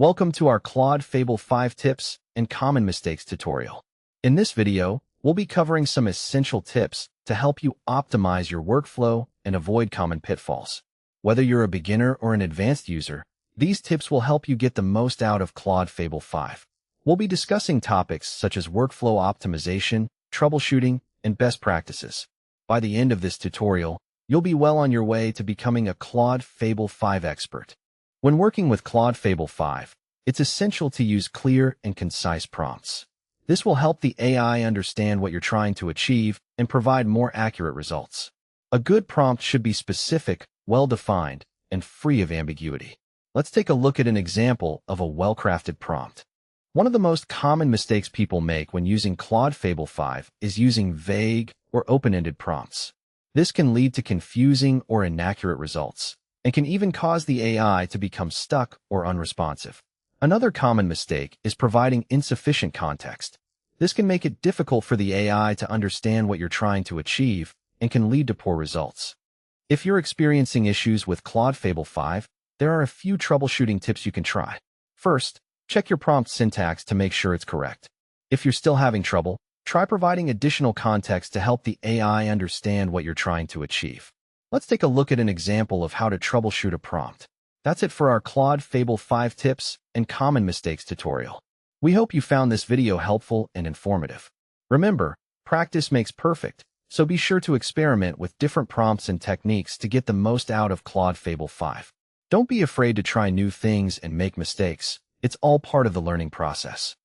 Welcome to our Claude Fable 5 Tips and Common Mistakes tutorial. In this video, we'll be covering some essential tips to help you optimize your workflow and avoid common pitfalls. Whether you're a beginner or an advanced user, these tips will help you get the most out of Claude Fable 5. We'll be discussing topics such as workflow optimization, troubleshooting, and best practices. By the end of this tutorial, you'll be well on your way to becoming a Claude Fable 5 expert. When working with Claude Fable 5, it's essential to use clear and concise prompts. This will help the AI understand what you're trying to achieve and provide more accurate results. A good prompt should be specific, well-defined, and free of ambiguity. Let's take a look at an example of a well-crafted prompt. One of the most common mistakes people make when using Claude Fable 5 is using vague or open-ended prompts. This can lead to confusing or inaccurate results, and can even cause the AI to become stuck or unresponsive. Another common mistake is providing insufficient context. This can make it difficult for the AI to understand what you're trying to achieve and can lead to poor results. If you're experiencing issues with Claude Fable 5, there are a few troubleshooting tips you can try. First, check your prompt syntax to make sure it's correct. If you're still having trouble, try providing additional context to help the AI understand what you're trying to achieve. Let's take a look at an example of how to troubleshoot a prompt. That's it for our Claude Fable 5 Tips and Common Mistakes tutorial. We hope you found this video helpful and informative. Remember, practice makes perfect, so be sure to experiment with different prompts and techniques to get the most out of Claude Fable 5. Don't be afraid to try new things and make mistakes. It's all part of the learning process.